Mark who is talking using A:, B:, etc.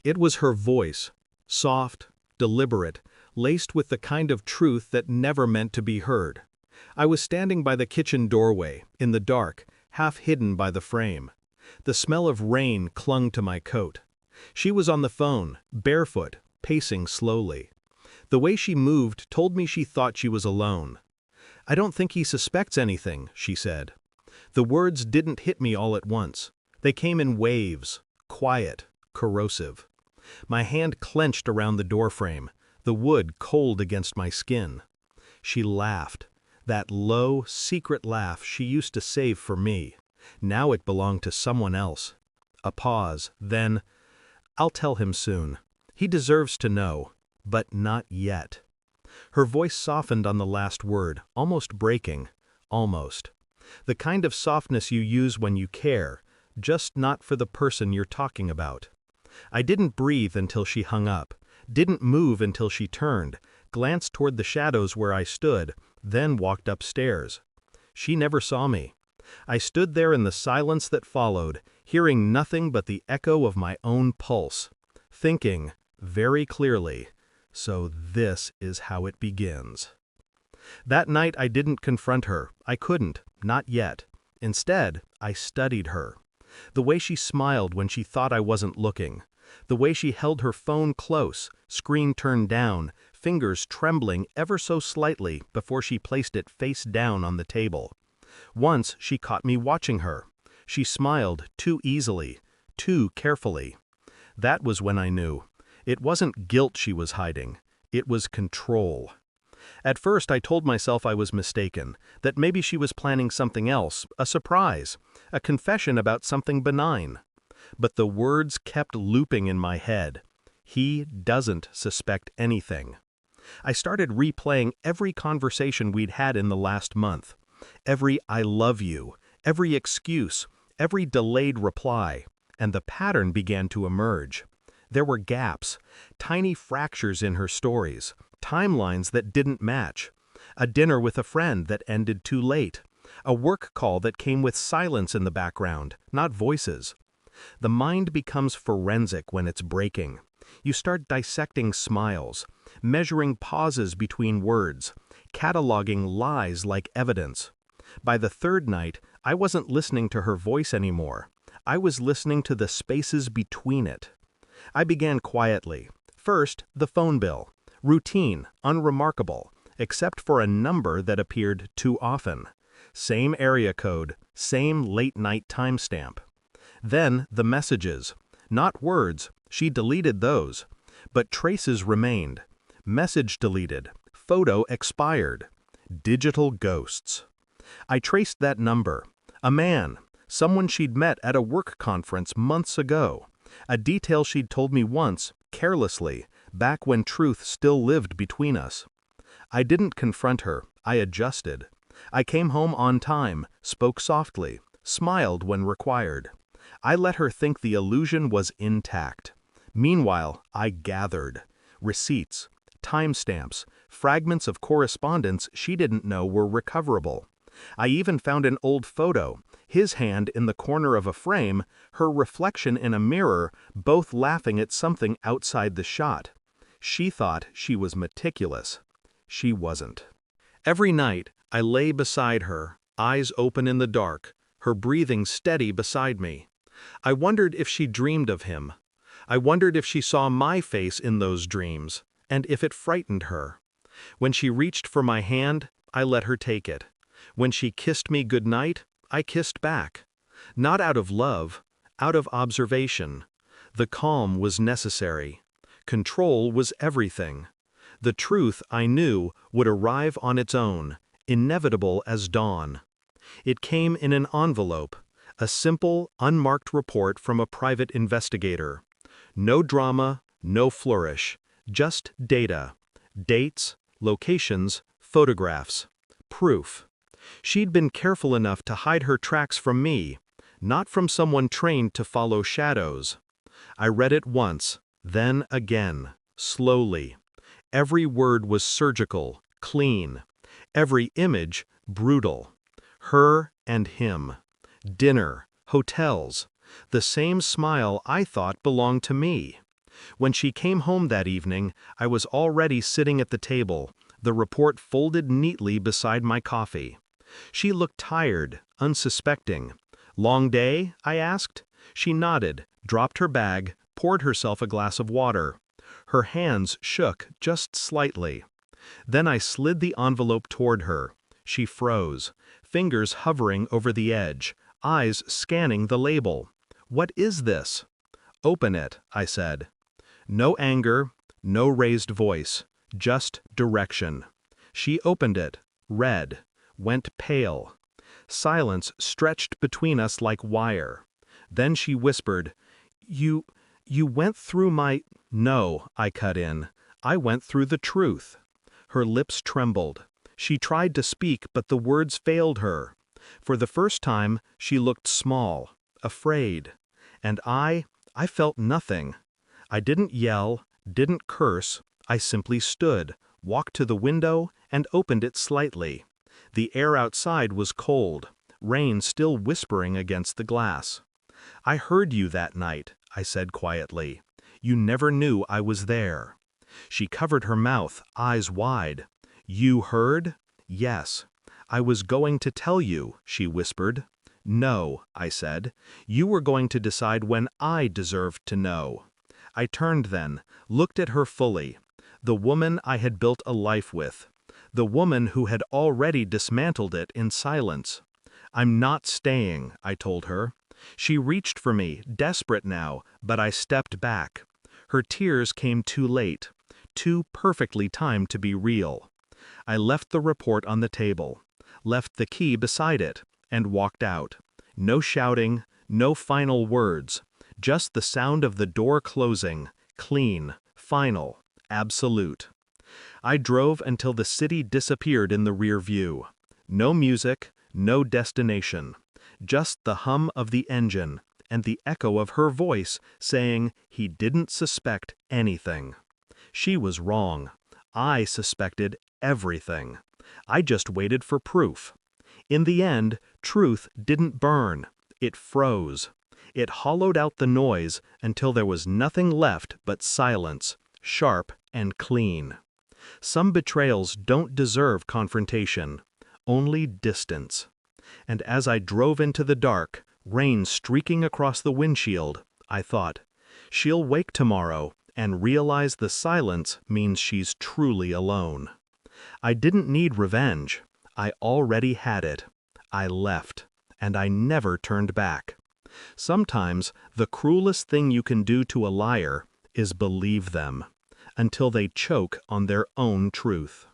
A: It was her voice, soft, deliberate, laced with the kind of truth that never meant to be heard. I was standing by the kitchen doorway, in the dark, half hidden by the frame. The smell of rain clung to my coat. She was on the phone, barefoot, pacing slowly. The way she moved told me she thought she was alone. "I don't think he suspects anything," she said. The words didn't hit me all at once. They came in waves, quiet, corrosive. My hand clenched around the doorframe, the wood cold against my skin. She laughed. That low, secret laugh she used to save for me. Now it belonged to someone else. A pause, then, "I'll tell him soon. He deserves to know, but not yet." Her voice softened on the last word, almost breaking. Almost. The kind of softness you use when you care, just not for the person you're talking about. I didn't breathe until she hung up, didn't move until she turned, glanced toward the shadows where I stood, then walked upstairs. She never saw me. I stood there in the silence that followed, hearing nothing but the echo of my own pulse, thinking, very clearly, so this is how it begins. That night I didn't confront her. I couldn't, not yet. Instead, I studied her. The way she smiled when she thought I wasn't looking. The way she held her phone close, screen turned down, fingers trembling ever so slightly before she placed it face down on the table. Once she caught me watching her. She smiled too easily, too carefully. That was when I knew. It wasn't guilt she was hiding. It was control. At first I told myself I was mistaken, that maybe she was planning something else, a surprise, a confession about something benign. But the words kept looping in my head. He doesn't suspect anything. I started replaying every conversation we'd had in the last month. Every "I love you," every excuse, every delayed reply, and the pattern began to emerge. There were gaps, tiny fractures in her stories, timelines that didn't match. A dinner with a friend that ended too late. A work call that came with silence in the background, not voices. The mind becomes forensic when it's breaking. You start dissecting smiles, measuring pauses between words, cataloging lies like evidence. By the third night, I wasn't listening to her voice anymore. I was listening to the spaces between it. I began quietly. First, the phone bill. Routine, unremarkable, except for a number that appeared too often. Same area code, same late-night timestamp. Then the messages. Not words, she deleted those. But traces remained. Message deleted. Photo expired. Digital ghosts. I traced that number. A man. Someone she'd met at a work conference months ago. A detail she'd told me once, carelessly, back when truth still lived between us. I didn't confront her. I adjusted. I came home on time, spoke softly, smiled when required. I let her think the illusion was intact. Meanwhile, I gathered. Receipts, timestamps, fragments of correspondence she didn't know were recoverable. I even found an old photo, his hand in the corner of a frame, her reflection in a mirror, both laughing at something outside the shot. She thought she was meticulous. She wasn't. Every night, I lay beside her, eyes open in the dark, her breathing steady beside me. I wondered if she dreamed of him. I wondered if she saw my face in those dreams, and if it frightened her. When she reached for my hand, I let her take it. When she kissed me goodnight, I kissed back. Not out of love, out of observation. The calm was necessary. Control was everything. The truth, I knew, would arrive on its own, inevitable as dawn. It came in an envelope, a simple, unmarked report from a private investigator. No drama, no flourish, just data. Dates, locations, photographs. Proof. She'd been careful enough to hide her tracks from me, not from someone trained to follow shadows. I read it once, then again, slowly. Every word was surgical, clean. Every image, brutal. Her and him. Dinner, hotels. The same smile I thought belonged to me. When she came home that evening, I was already sitting at the table, the report folded neatly beside my coffee. She looked tired, unsuspecting. "Long day?" I asked. She nodded, dropped her bag, poured herself a glass of water. Her hands shook just slightly. Then I slid the envelope toward her. She froze, fingers hovering over the edge, eyes scanning the label. "What is this?" "Open it," I said. No anger, no raised voice, just direction. She opened it, read, went pale. Silence stretched between us like wire. Then she whispered, You went through my—" "No," I cut in. "I went through the truth." Her lips trembled. She tried to speak, but the words failed her. For the first time, she looked small, afraid. And I felt nothing. I didn't yell, didn't curse. I simply stood, walked to the window, and opened it slightly. The air outside was cold, rain still whispering against the glass. "I heard you that night," I said quietly. "You never knew I was there." She covered her mouth, eyes wide. "You heard?" "Yes." "I was going to tell you," she whispered. "No," I said. "You were going to decide when I deserved to know." I turned then, looked at her fully. The woman I had built a life with. The woman who had already dismantled it in silence. "I'm not staying," I told her. She reached for me, desperate now, but I stepped back. Her tears came too late, too perfectly timed to be real. I left the report on the table, left the key beside it, and walked out. No shouting, no final words, just the sound of the door closing, clean, final, absolute. I drove until the city disappeared in the rear view. No music, no destination. Just the hum of the engine, and the echo of her voice saying he didn't suspect anything. She was wrong. I suspected everything. I just waited for proof. In the end, truth didn't burn. It froze. It hollowed out the noise until there was nothing left but silence, sharp and clean. Some betrayals don't deserve confrontation, only distance. And as I drove into the dark, rain streaking across the windshield, I thought, she'll wake tomorrow and realize the silence means she's truly alone. I didn't need revenge. I already had it. I left, and I never turned back. Sometimes the cruelest thing you can do to a liar is believe them, until they choke on their own truth.